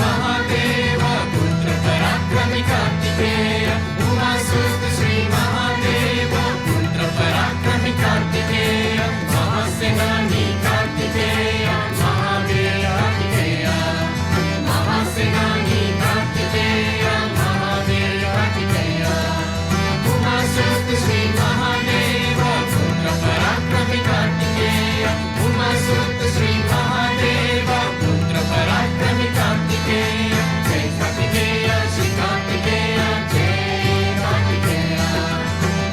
महादेव पुत्र पराक्रमी कार्तिकेय उमासुत श्री महादेव पुत्र पराक्रमी कार्तिकेय महासेनानी कार्तिकेय महावीर कार्तिकेय महासेनानी कार्तिकेय महावीर कार्तिकेय उमासुत श्री महादेव पुत्र पराक्रमी कार्तिकेय उमासुत श्री महादेव पुत्र पराक्रमी कार्तिकेय जय कार्तिकेय श्री कार्तिकेय जय कार्तिकेय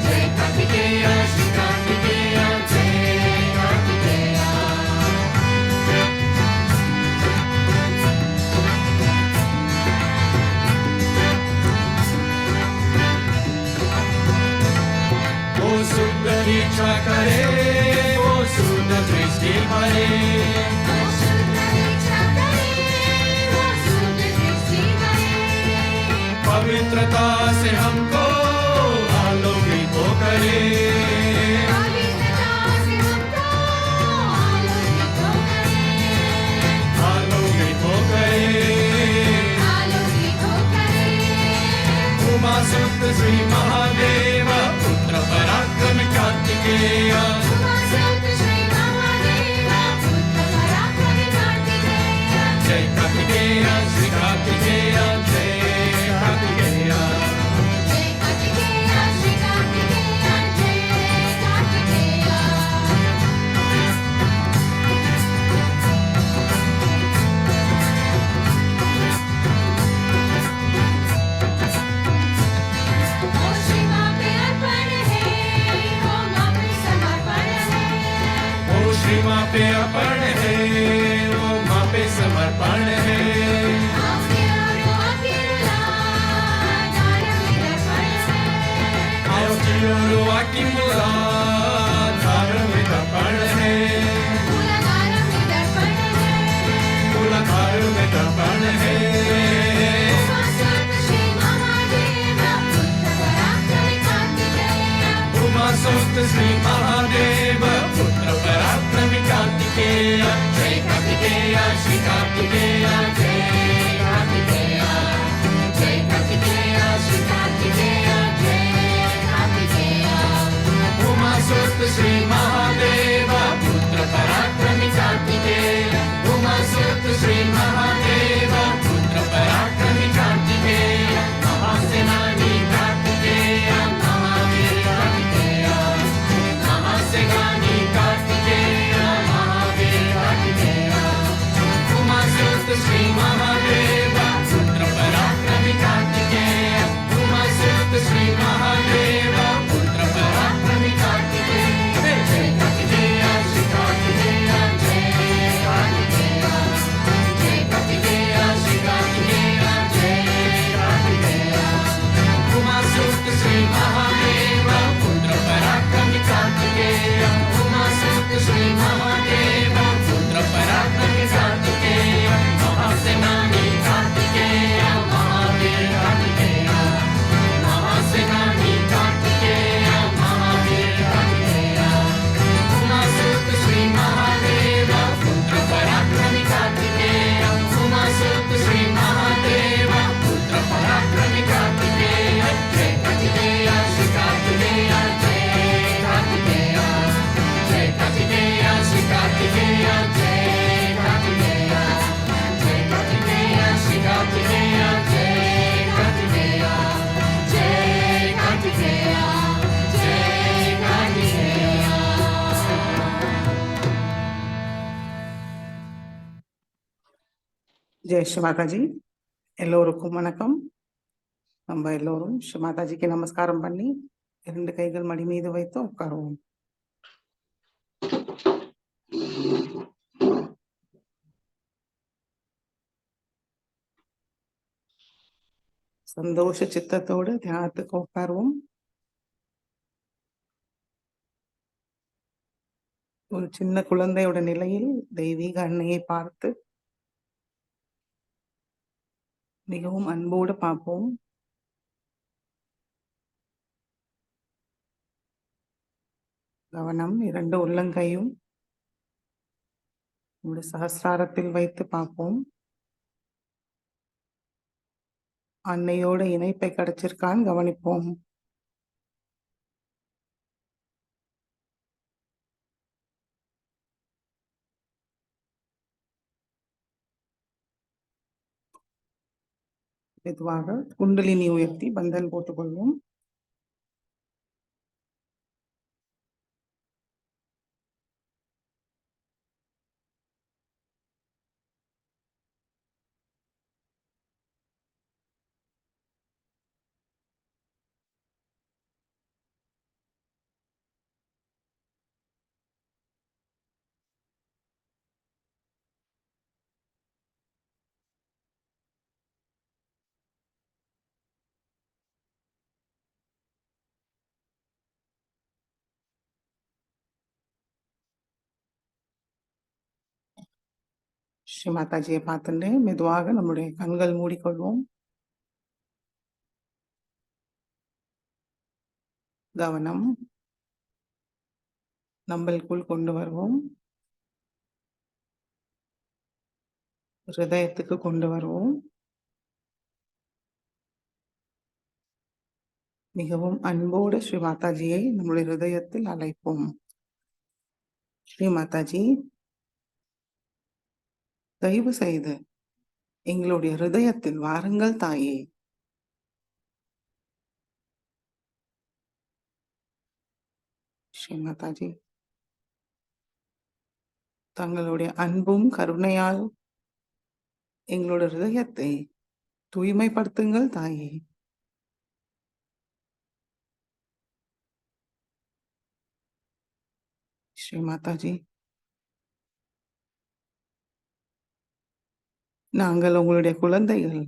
जय कार्तिकेय श्री कार्तिकेय जय कार्तिकेय वो शुद्ध इच्छा करे वो शुद्ध दृष्टि भरे पवित्रता से हमको आलोकित हो करे आलोकित हो करे उमासुत श्री महादेव पुत्र पराक्रमी कार्तिकेय जय कार्तिकेय श्री कार्तिकेय जय कार्तिकेय ओ श्री माँ पे अर्पण है वो माँ पे समर्पण है आओ चिरो आकी मुला धार्मिक दर्पण है मूला धार्मिक दर्पण है उमासुत श्री महादेव पुत्र पराक्रमी कार्तिकेय जय कार्तिकेय श्री कार्तिकेय जय कार्तिकेय जय कार्तिकेय श्री कार्तिकेय जय कार्तिकेय उमासुत श्री महादेव पुत्र पराक्रमी कार्तिकेय उमासुत श्री महादेव पुत्र पराक्रमी कार्तिकेय महासेनानी कार्तिकेय महावीर कार्तिकेय महासेनानी कार्तिकेय महावीर कार्तिकेय उमासुत श्री महादेव पुत्र पराक्रमी कार्तिकेय उमासुत श्री महादेव पुत्र पराक्रमी कार्तिकेय जय कार्तिकेय श्री कार्तिकेय जय कार्तिकेय जय कार्तिकेय श्री कार्तिकेय जय कार्तिकेय उमासुत श्री महादेव पुत्र पराक्रमी कार्तिकेय उमासुत श्री महादेव पुत्र पराक्रमी कार्तिकेय महासेनानी कार्तिकेय महावीर कार्तिकेय महासेनानी कार्तिकेय महावीर कार्तिकेय उमासुत श्री महादेव पुत्र पराक्रमी कार्तिकेय उमासुत श्री महादेव पुत्र पराक्रमी कार्तिकेय जय कार्तिकेय श्री कार्तिकेय जय कार्तिकेय जय कार्तिकेय श्री कार्तिकेय जय कार्तिकेय जय कार्तिकेय श्री कार्तिकेय जय कार्तिकेय जय कार्तिकेय जय कार्तिकेय ஜெய் ஸ்ரீ மாதாஜி. எல்லோருக்கும் வணக்கம். நம்ம எல்லோரும் ஸ்ரீ மாதாஜிக்கு நமஸ்காரம் பண்ணி 2 கைகள் மடி மீது வைத்து உட்காருவோம். சந்தோஷ சித்தத்தோடு தியானத்துக்கு உட்காருவோம். ஒரு சின்ன குழந்தையோட நிலையில் தெய்வீக அன்னையை பார்த்து மிகவும் அன்போடு பார்ப்போம். கவனம் 2 உள்ளங்கையும் சகஸ்ராரத்தில் வைத்து பார்ப்போம். அன்னையோட இணைப்பை கிடைச்சிருக்கான்னு கவனிப்போம். மெதுவாக குண்டலினி உயர்த்தி பந்தன் போட்டுக்கொள்வோம். ஸ்ரீ மாதாஜியை பார்த்துட்டு மெதுவாக நம்முடைய கண்கள் மூடிக்கொள்வோம். கவனம் நம்மளுக்குள் கொண்டு வருவோம். ஹிருதயத்துக்கு கொண்டு வருவோம். மிகவும் அன்போடு ஸ்ரீ மாதாஜியை நம்முடைய ஹிருதயத்தில் அழைப்போம். ஸ்ரீ மாதாஜி, தயவு செய்து எங்களுடைய ஹிருதயத்தில் வாருங்கள் தாயே. ஸ்ரீ மாதாஜி, தங்களுடைய அன்பும் கருணையால் எங்களுடைய ஹிருதயத்தை தூய்மைப்படுத்துங்கள் தாயே. ஸ்ரீ மாதாஜி, நாங்கள் உங்களுடைய குழந்தைகள்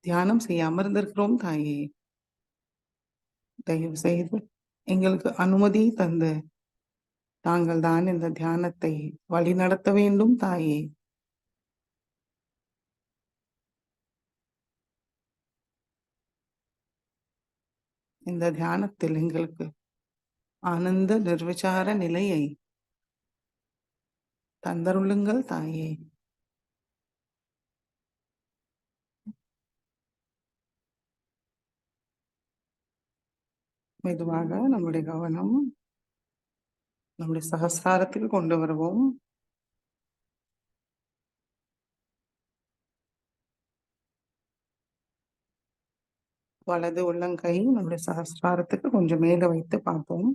தியானம் செய்ய அமர்ந்திருக்கிறோம் தாயே. தயவு செய்து எங்களுக்கு அனுமதி தந்து தாங்கள் தான் இந்த தியானத்தை வழி நடத்த வேண்டும் தாயே. இந்த தியானத்தில் எங்களுக்கு ஆனந்த நிர்விசார நிலையை தந்தருளுங்கள் தாயே. மெதுவாக நம்முடைய கவனம் நம்முடைய சகஸ்ராரத்துக்கு கொண்டு வருவோம். வலது உள்ளங்கை நம்முடைய சகஸ்ராரத்துக்கு கொஞ்சம் மேல வைத்து பார்ப்போம்.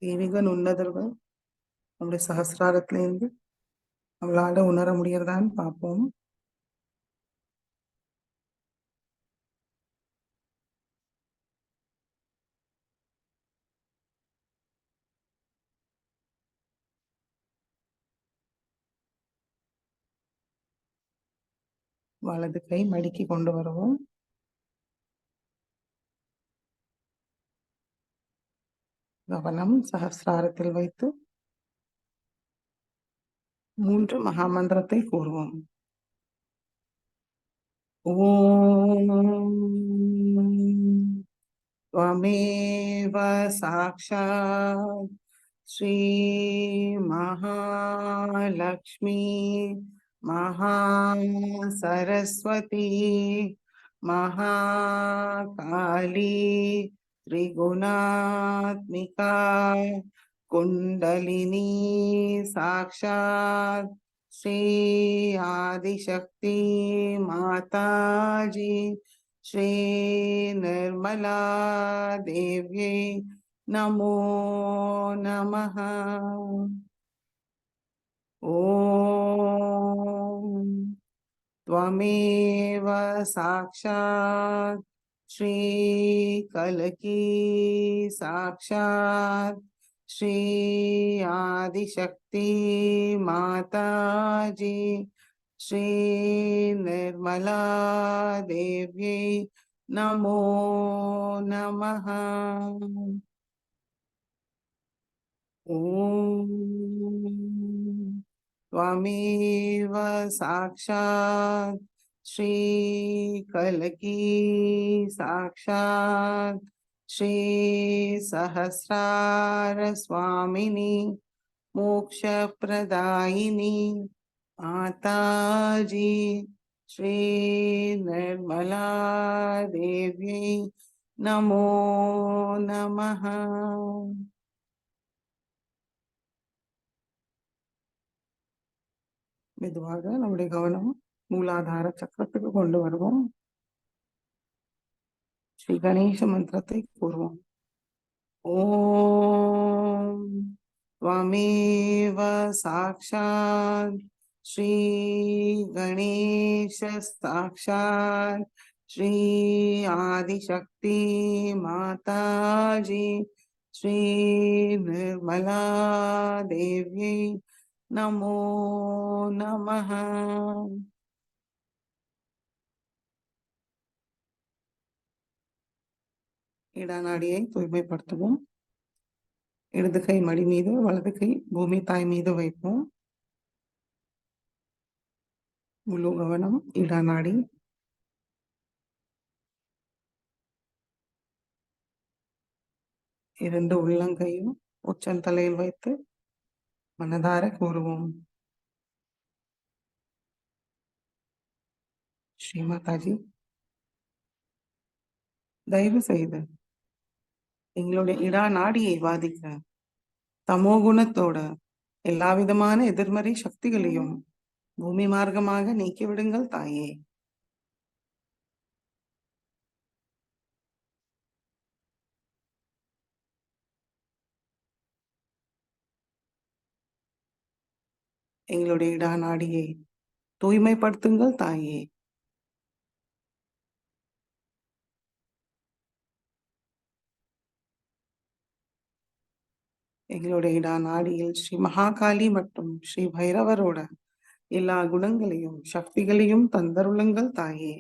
தெய்வீக நுண்ணதர்கள் நம்முடைய சகஸ்ராரத்திலிருந்து நம்மளால உணர முடியறதான்னு பார்ப்போம். வலது கை மடிக்கி கொண்டு வருவோம். கவனம் சகஸ்ராரத்தில் வைத்து 3 மகாமந்திரத்தை கூறுவோம். ஓம் त्वमेव साक्षात् श्री महालक्ष्मी महासरस्वती महाकाली त्रिगुणात्मिका कुंडलिनी साक्षात् श्री आदिशक्ति माताजी श्री निर्मला देव्यै नमो नमः। ओम त्वमेव साक्षात् श्री कलकी साक्षात् श्री आदिशक्ति माताजी श्री निर्मला देव्यै नमो नमः। ओम त्वमेव साक्षात् श्री कलकी साक्षात् श्री सहस्रार स्वामिनी मोक्षप्रदायिनी माताजी श्री निर्मला देवी नमो नमः. மெதுவாக நம்முடைய கவனம் மூலாதார சக்கரத்துக்கு கொண்டு வருவோம். ஸ்ரீ கணேச மந்திரத்தை கூறுவோம். ஓம் त्वमेव साक्षात् श्री गणेश साक्षात् श्री आदिशक्ति माताजी श्री निर्मला देवी नमो नमः. இடநாடியை தூய்மைப்படுத்துவோம். இடது கை மடி மீது, வலது கை பூமி தாய் மீது வைப்போம். முழு கவனம் இடநாடி. இரண்டு உள்ளங்கையும் உச்சந்தலையில் வைத்து மனதார கூறுவோம். ஸ்ரீமாதாஜி, தயவு செய்து எங்களுடைய இடா நாடியை பாதிக்க தமோ குணத்தோட எல்லா விதமான எதிர்மறை சக்திகளையும் பூமி மார்க்கமாக நீக்கிவிடுங்கள் தாயே. எங்களுடைய இடா நாடியை தூய்மைப்படுத்துங்கள் தாயே. எங்களுடைய இடா நாடியில் ஸ்ரீ மகாகாளி மற்றும் ஸ்ரீ பைரவரோட எல்லா குணங்களையும் சக்திகளையும் தந்தருளுங்கள் தாயே.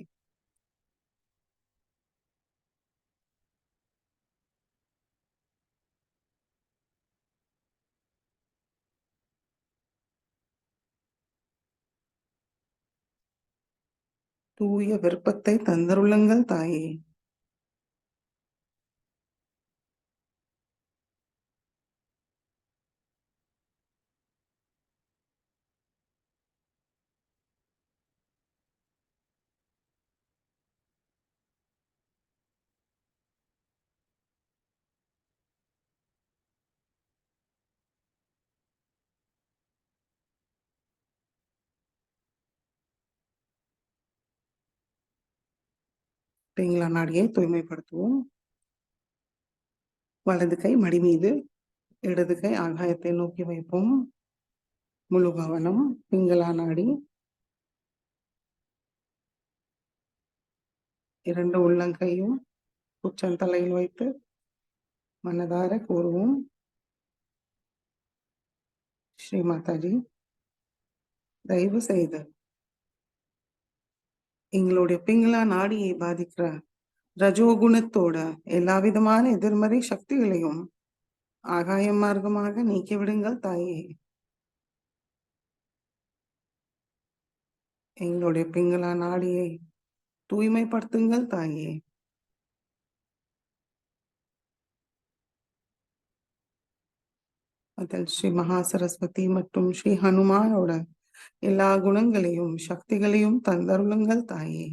தூய விருப்பத்தை தந்தருளுங்கள் தாயே. பிங்களா நாடியை தூய்மைப்படுத்துவோம். வலது கை மடி மீது, இடது கை ஆகாயத்தை நோக்கி வைப்போம். முழு கவனம் பிங்களா நாடி. இரண்டு உள்ளங்கையும் உச்சந்தலையில் வைத்து மனதார கூறுவோம். ஸ்ரீமாதாஜி, தயவு செய்து எங்களுடைய பிங்களா நாடியை பாதிக்கிற ரஜோகுணத்தோட எல்லா விதமான எதிர்மறை சக்திகளையும் ஆகாய மார்க்கமாக நீக்கிவிடுங்கள் தாயே. எங்களுடைய பிங்களா நாடியை தூய்மைப்படுத்துங்கள் தாயே. அதில் ஸ்ரீ மகா சரஸ்வதி மற்றும் ஸ்ரீ ஹனுமானோட எல்லா குணங்களையும் சக்திகளையும் தந்தருளுங்கள் தாயே.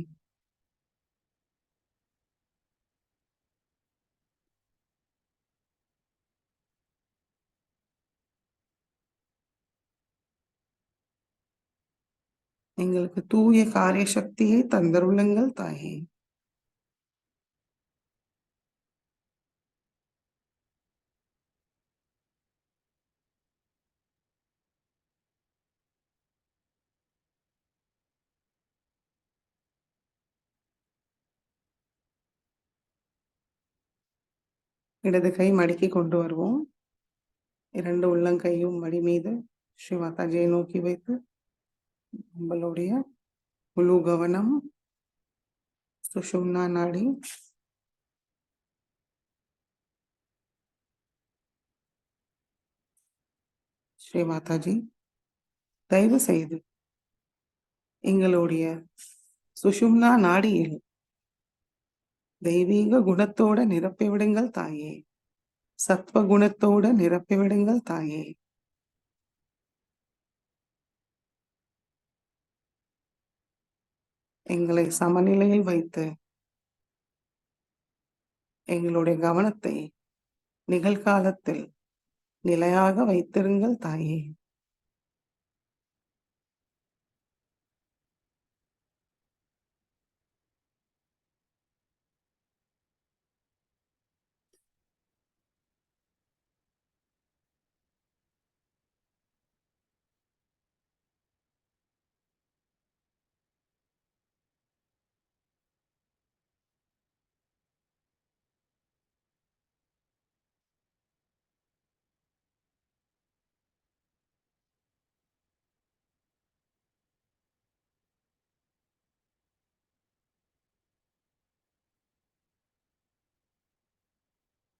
எங்களுக்கு தூய காரிய சக்தியை தந்தருளுங்கள் தாயே. இடது கை மடக்கி கொண்டு வருவோம். இரண்டு உள்ளங்கையும் மடி மீது ஸ்ரீ மாதாஜியை நோக்கி வைத்து நம்மளுடைய முழு கவனம் சுஷும்னா நாடி. ஸ்ரீ மாதாஜி, தயவு செய்து எங்களுடைய சுஷும்னா நாடியில் தெய்வீக குணத்தோட நிரப்பி விடுங்கள் தாயே. சத்வ குணத்தோட நிரப்பி விடுங்கள் தாயே. எங்களை சமநிலையில் வைத்து எங்களுடைய கவனத்தை நிகழ்காலத்தில் நிலையாக வைத்திருங்கள் தாயே.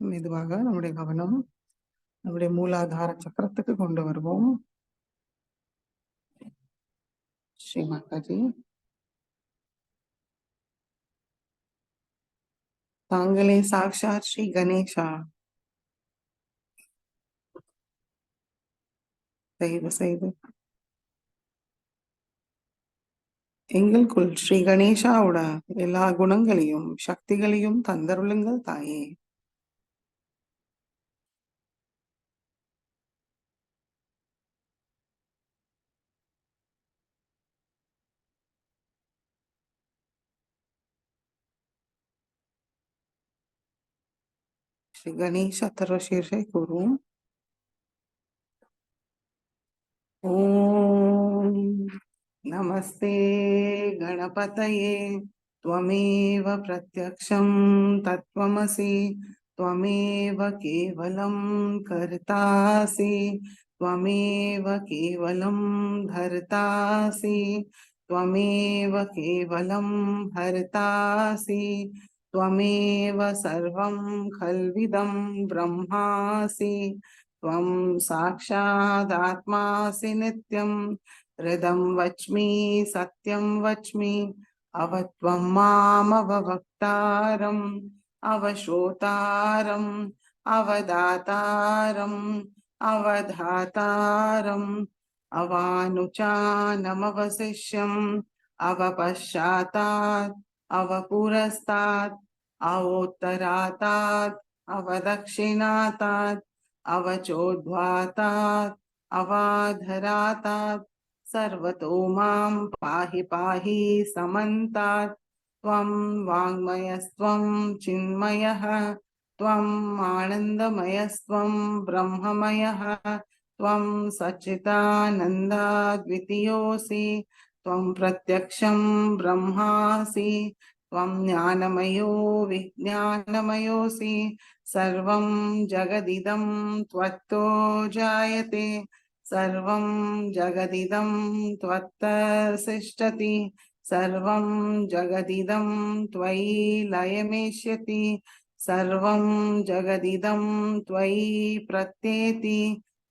மெதுவாக நம்முடைய கவனம் நம்முடைய மூலாதார சக்கரத்துக்கு கொண்டு வருவோம். ஸ்ரீ மாதாஜி, தாங்களே சாக்ஷாத் ஸ்ரீ கணேஷா. தயவு செய்து எங்களுக்குள் ஸ்ரீ கணேஷாவோட எல்லா குணங்களையும் சக்திகளையும் தந்தருளுங்கள் தாயே. श्री गणेश अथर्वशीर्षे कुर्वन्। ॐ नमस्ते गणपतये त्वमेव प्रत्यक्षं तत्त्वमसि त्वमेव केवलं कर्तासि त्वमेव केवलं धर्तासि त्वमेव केवलं हर्तासि त्वमेव सर्वं खल्विदं ब्रह्मासि त्वं साक्षादात्मासि नित्यं हृदं वच्मि सत्यं वच्मि अवत्वं मामवक्तारम् अवश्रोतारम् अवदातारम् अवधातारम् अवानुचानमवशिष्यम् अवपश्चातात् अवपुरस्तात् अवोत्तरातात् अवदक्षिणातात् अवचोद्ध्वातात् अवाधरातात् सर्वतो मां पाहि पाहि समन्तात् त्वं वाङ्मयस्त्वं चिन्मयः त्वम् आनन्दमयस्त्वं ब्रह्ममयः त्वं सच्चिदानन्दाद्वितीयोऽसि त्वं प्रत्यक्षं ब्रह्मासि त्वं ज्ञानमयो विज्ञानमयोऽसि सर्वं जगदिदं त्वत्तो जायते सर्वं जगदिदं त्वत्तसिष्ठति सर्वं जगदिदं त्वयि लयमेष्यति सर्वं जगदिदं त्वयि प्रत्येति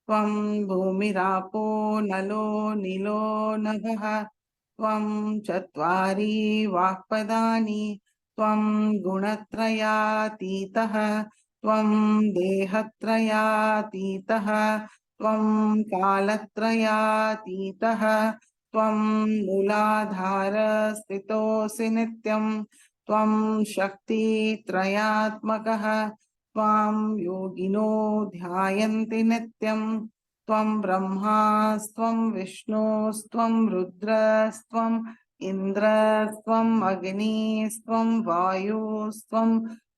त्वं भूमिरापो नलो नीलो नभः त्वं चत्वारि वाक्पदानि त्वं गुणत्रयातीतः त्वं देहत्रयातीतः त्वं कालत्रयातीतः त्वं मूलाधारस्थितोऽसि नित्यं त्वं शक्तित्रयात्मकः त्वां योगिनो ध्यायन्ति नित्यं त्वं ब्रह्मास्त्वं विष्णुस्त्वं रुद्रस्त्वम् इन्द्रस्त्वम् अग्निस्त्वं वायुस्त्वं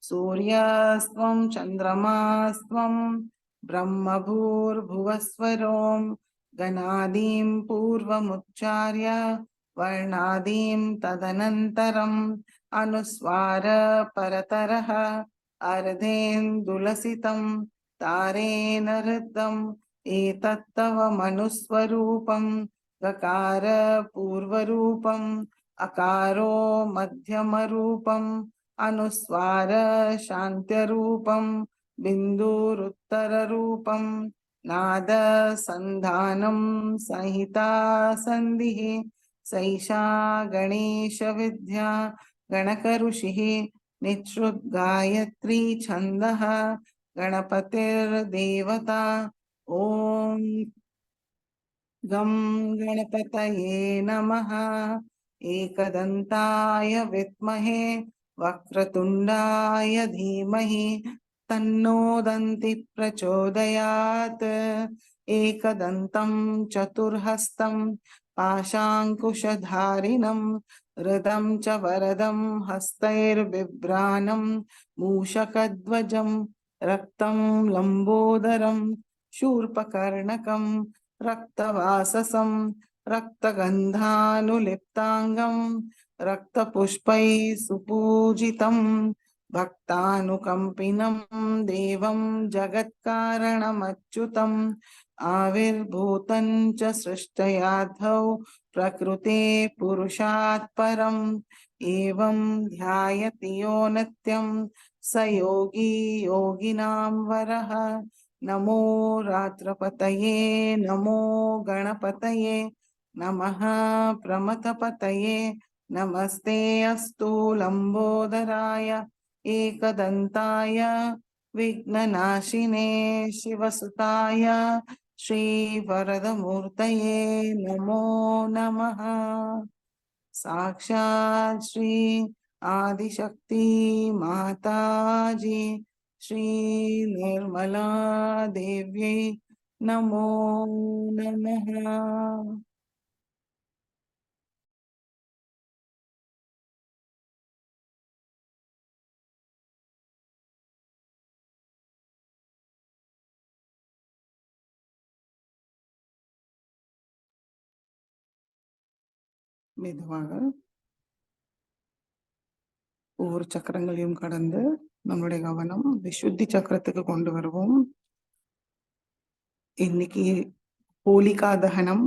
सूर्यस्त्वं चन्द्रमास्त्वं ब्रह्मभूर्भुवस्वरों गणादीं पूर्वमुच्चार्य वर्णादीं तदनन्तरम् अनुस्वार परतरः अर्धेन्दुलसितं तारेण ऋद्धम् एतत्तव मनुस्वरूपं गकार पूर्वरूपम् अकारो मध्यमरूपम् अनुस्वार शान्त्यरूपं बिन्दुरुत्तररूपं नाद सन्धानं संहिता सन्धिः सैषा गणेश विद्या गणकऋषिः निःसृद्गायत्री छन्दः गणपतिर्देवता ॐ गं गणपतये नमः एकदन्ताय विद्महे वक्रतुण्डाय धीमहि तन्नो दन्ति प्रचोदयात्। एकदन्तं चतुर्हस्तं पाशाङ्कुशधारिणं हृदं च वरदं हस्तैर्बिभ्राणं मूषकध्वजं रक्तं लम्बोदरं शूर्पकर्णकं रक्तवाससं रक्तगन्धानुलिप्ताङ्गं रक्तपुष्पैः सुपूजितं भक्तानुकम्पिनं देवं जगत्कारणमच्युतम् आविर्भूतं च सृष्टयाद्धौ प्रकृते पुरुषात् परम् एवं ध्यायति यो नित्यं स योगी योगिनां वरः। नमो रात्रपतये नमो गणपतये नमः प्रमथपतये नमस्ते अस्तु लंबोदराय एकदन्ताय विघ्ननाशिने शिवसुताय श्रीवरदमूर्तये नमो नमः। साक्षात् श्री आदिशक्ति माताजी श्री निर्मला देव्यै नमो नमः। மெதுவாக ஒவ்வொரு சக்கரங்களையும் கடந்து நம்மளுடைய கவனம் விசுத்தி சக்கரத்துக்கு கொண்டு வருவோம். இன்னைக்கு ஹோலிகா தகனம்.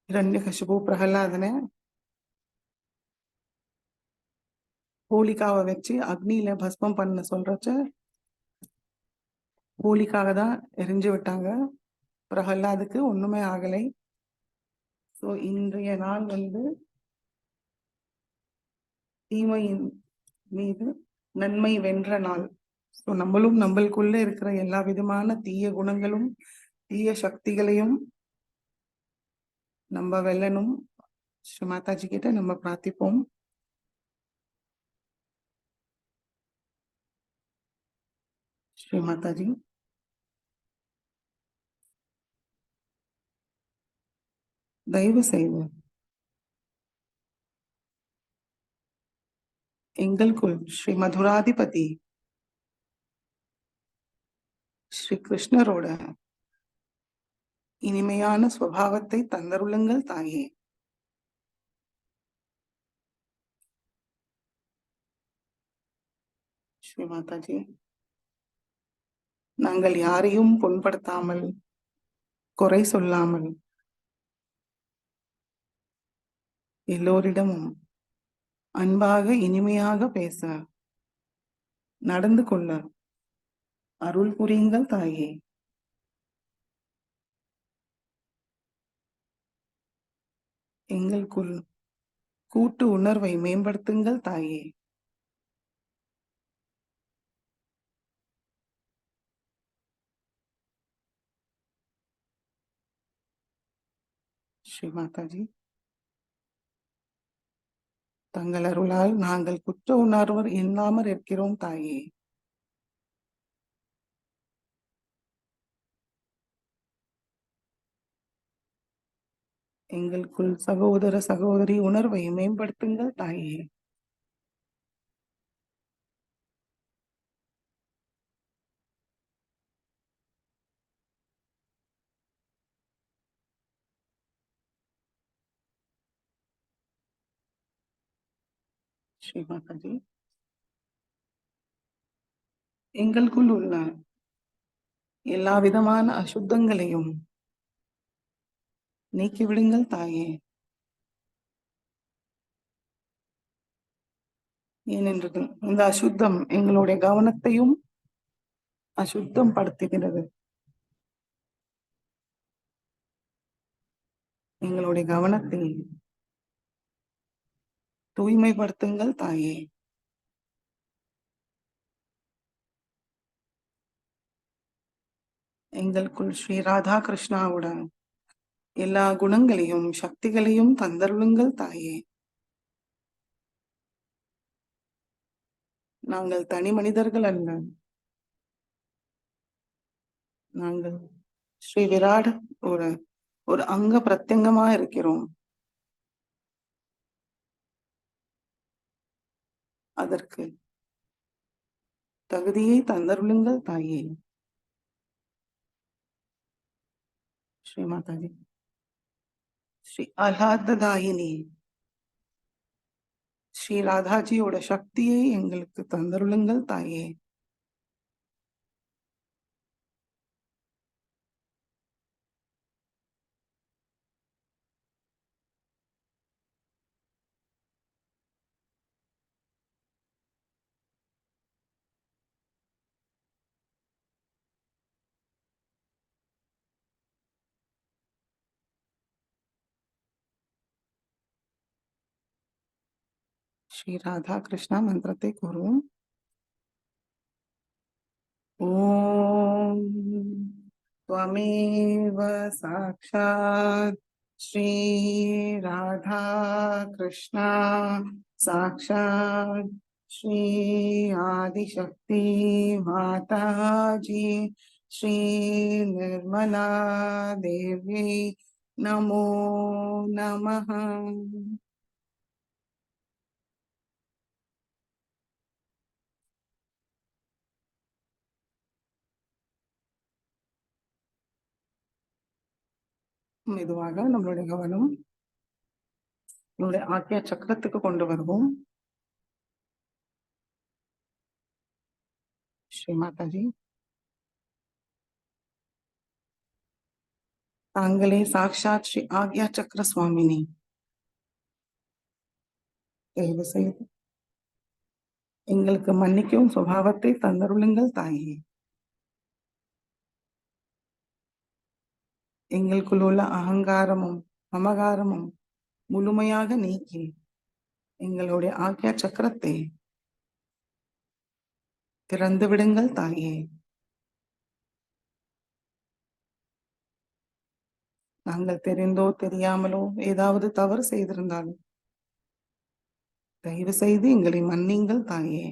இரண்யகசிபு பிரகலாதனை ஹோலிகாவை வச்சு அக்னியில பஸ்மம் பண்ண சொல்றச்ச ஹோலிக்காக தான் எரிஞ்சு விட்டாங்க. பிரகலாதுக்கு ஒண்ணுமே ஆகலை. ஸோ இன்றைய நாள் தீமையின் மீது நன்மை வென்ற நாள். ஸோ நம்மளுக்குள்ள இருக்கிற எல்லா விதமான தீய குணங்களும் தீய சக்திகளையும் நம்ம வெல்லணும். ஸ்ரீ மாதாஜி கிட்ட நம்ம பிரார்த்திப்போம். ஸ்ரீ மாதாஜி, தயவு செய்து எங்களுக்குள் ஸ்ரீ மதுராதிபதி ஸ்ரீ கிருஷ்ணரோட இனிமையான சுபாவத்தை தந்தருளுங்கள் தாயே. ஸ்ரீ மாதாஜி, நாங்கள் யாரையும் புண்படுத்தாமல் குறை சொல்லாமல் எல்லோரிடமும் அன்பாக இனிமையாக பேச நடந்து கொள்ள அருள் புரியுங்கள் தாயே. எங்களுக்குள் கூட்டு உணர்வை மேம்படுத்துங்கள் தாயே. ஸ்ரீ மாதாஜி, தங்கள் அருளால் நாங்கள் குற்ற உணர்வு இல்லாமல் இருக்கிறோம் தாயே. எங்களுக்குள் சகோதர சகோதரி உணர்வை மேம்படுத்துங்கள் தாயே. ஸ்ரீ மாதாஜி, எங்களுக்குள் உள்ள எல்லா விதமான அசுத்தங்களையும் நீக்கிவிடுங்கள் தாயே. ஏனென்றது இந்த அசுத்தம் எங்களுடைய கவனத்தையும் அசுத்தம் படுத்துகிறது. எங்களுடைய கவனத்தை தூய்மைப்படுத்துங்கள் தாயே. எங்களுக்குள் ஸ்ரீ ராதா கிருஷ்ணாவோட எல்லா குணங்களையும் சக்திகளையும் தந்தருளுங்கள் தாயே. நாங்கள் தனி மனிதர்கள் அல்ல. நாங்கள் ஸ்ரீ விராட் ஒரு ஒரு அங்க பிரத்யங்கமா இருக்கிறோம். அதற்கு தகுதியை தந்தருளுங்கள் தாயே. ஸ்ரீ மாதாஜி. ஸ்ரீ ஆஹ்லாததாயினி ஸ்ரீ ராதாஜியோட சக்தியை எங்களுக்கு தந்தருளுங்கள் தாயே. ஸ்ரீ ராதா கிருஷ்ணா மந்திரத்தை கூறுவோம். ஓம் त्वमेव साक्षात् श्री राधा कृष्णा साक्षात् श्री आदिशक्ति माता जी श्री निर्मला देवी नमो नमः. மெதுவாக நம்மளுடைய கவனம் நம்மளுடைய ஆக்கிய சக்கரத்துக்கு கொண்டு வருவோம். ஸ்ரீ மாதாஜி, தாங்களே சாக்ஷாத் ஸ்ரீ ஆக்யா சக்கர சுவாமினி. தயவு செய்து எங்களுக்கு மன்னிக்கும் சுபாவத்தை தந்தருளுங்கள் தாயே. எங்களுக்குள் உள்ள அகங்காரமும் மமகாரமும் முழுமையாக நீக்கி எங்களுடைய ஆக்யா சக்கரத்தை திறந்து விடுங்கள் தாயே. நாங்கள் தெரிந்தோ தெரியாமலோ ஏதாவது தவறு செய்திருந்தாலும் தயவு செய்து எங்களை மன்னிங்கள் தாயே.